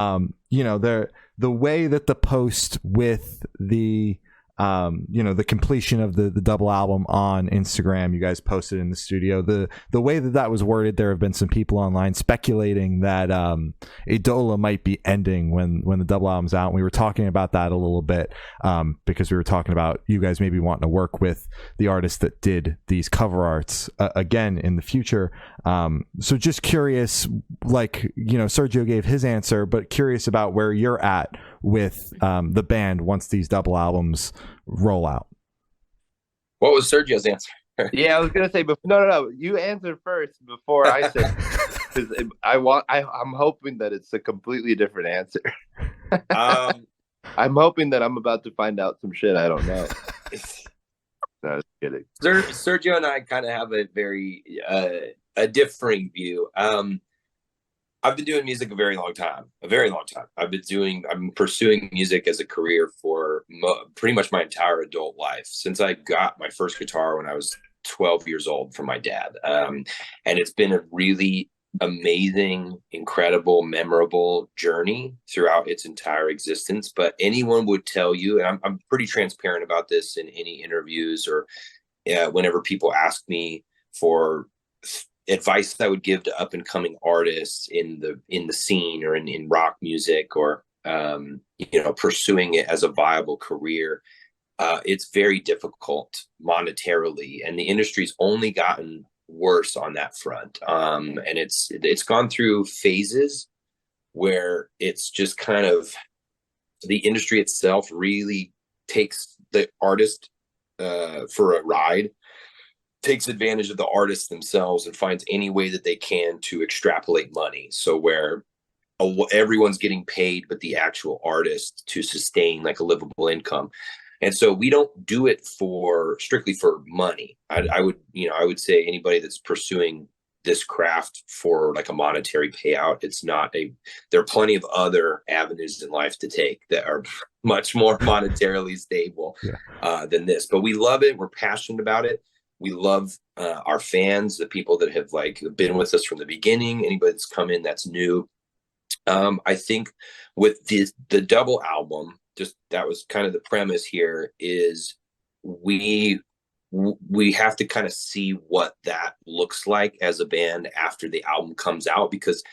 The way that the post with the the completion of the double album on Instagram, you guys posted in the studio, the way that was worded, there have been some people online speculating that Eidola might be ending when the double album's out. And we were talking about that a little bit because we were talking about you guys maybe wanting to work with the artist that did these cover arts again in the future. So just curious, Sergio gave his answer, but curious about where you're at with the band once these double albums roll out. What was Sergio's answer? Yeah, I was gonna say, but no. You answered first before I said, because I'm hoping that it's a completely different answer. I'm hoping that I'm about to find out some shit I don't know. No, just kidding. Sergio and I kind of have a very a differing view. I've been doing music a very long time. I'm pursuing music as a career for pretty much my entire adult life, since I got my first guitar when I was 12 years old from my dad. And it's been a really amazing, incredible, memorable journey throughout its entire existence. But anyone would tell you, and I'm pretty transparent about this in any interviews or whenever people ask me for advice that I would give to up and coming artists in the scene or in rock music or pursuing it as a viable career, it's very difficult monetarily, and the industry's only gotten worse on that front. And it's gone through phases where it's just kind of the industry itself really takes the artist for a ride, takes advantage of the artists themselves and finds any way that they can to extrapolate money. So where everyone's getting paid, but the actual artist to sustain like a livable income. And so we don't do it strictly for money. I would say anybody that's pursuing this craft for like a monetary payout, there are plenty of other avenues in life to take that are much more monetarily stable than this. But we love it. We're passionate about it. We love our fans, the people that have been with us from the beginning, anybody that's come in that's new. I think with the double album, just that was kind of the premise here, is we have to kind of see what that looks like as a band after the album comes out, because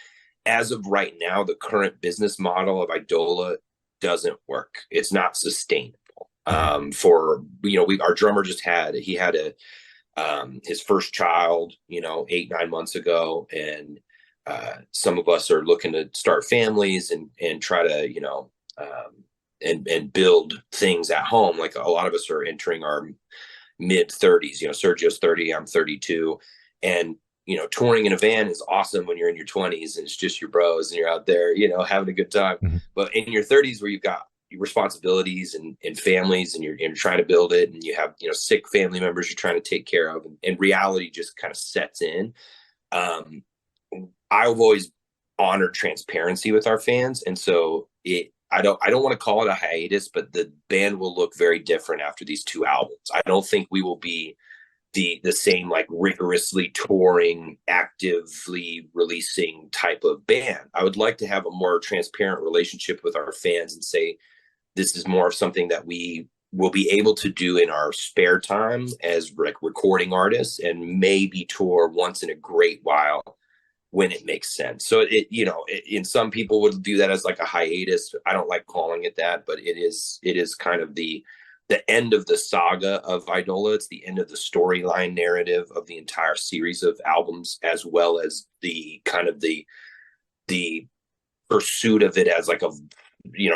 as of right now, the current business model of Eidola doesn't work. It's not sustainable. Our drummer had his first child, 8-9 months ago. And some of us are looking to start families and try to, and build things at home. Like a lot of us are entering our mid 30s, Sergio's 30, I'm 32. And, touring in a van is awesome when you're in your 20s and it's just your bros and you're out there, having a good time. Mm-hmm. But in your 30s, where you've got responsibilities and families and you're trying to build it, and you have sick family members you're trying to take care of, and reality just kind of sets in. I've always honored transparency with our fans, and so I don't want to call it a hiatus, but the band will look very different after these two albums. I don't think we will be the same rigorously touring, actively releasing type of band. I would like to have a more transparent relationship with our fans and say, this is more of something that we will be able to do in our spare time as recording artists, and maybe tour once in a great while when it makes sense. So in some people would do that as a hiatus. I don't like calling it that, but it is kind of the end of the saga of Eidola. It's the end of the storyline narrative of the entire series of albums, as well as the kind of the pursuit of it as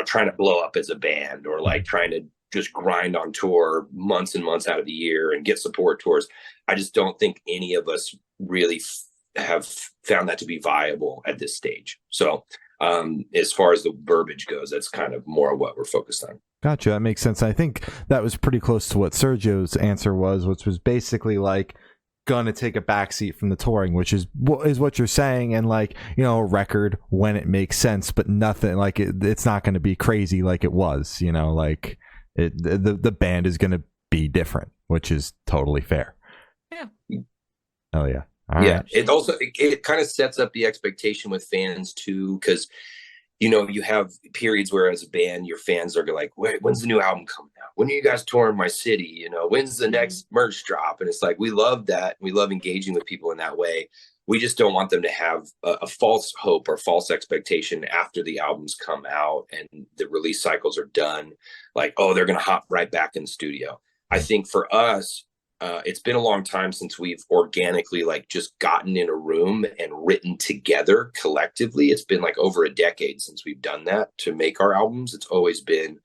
trying to blow up as a band, or trying to just grind on tour months and months out of the year and get support tours. I just don't think any of us really have found that to be viable at this stage. So as far as the verbiage goes, that's kind of more what we're focused on. Gotcha. That makes sense. I think that was pretty close to what Sergio's answer was, which was basically gonna take a backseat from the touring, which is what you're saying, and a record when it makes sense, but nothing it's not going to be crazy like it was. The band is going to be different, which is totally fair. Yeah. Oh yeah. All right. It also it kind of sets up the expectation with fans too, because you know, you have periods where as a band, your fans are like, wait, when's the new album coming out? When are you guys touring my city? You know, when's the next merch drop? And it's like, we love that. We love engaging with people in that way. We just don't want them to have a false hope or false expectation after the albums come out and the release cycles are done. Like, oh, they're going to hop right back in the studio. I think for us, it's been a long time since we've organically like just gotten in a room and written together collectively. It's been like over a decade since we've done that to make our albums. It's always been,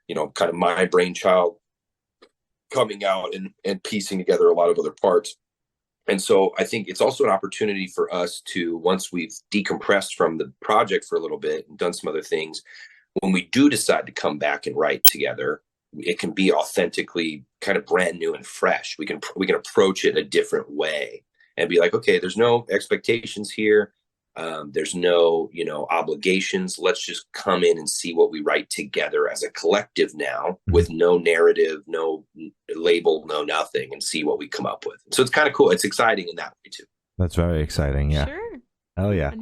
you know, kind of my brainchild coming out and piecing together a lot of other parts. And so I think it's also an opportunity for us to, once we've decompressed from the project for a little bit and done some other things, when we do decide to come back and write together, it can be authentically kind of brand new and fresh. We can approach it a different way and be like, okay, there's no expectations here. There's no, you know, obligations. Let's just come in and see what we write together as a collective now with no narrative, no label, no nothing, and see what we come up with. So it's kind of cool. It's exciting in that way too. That's very exciting. Yeah. Sure. Oh yeah.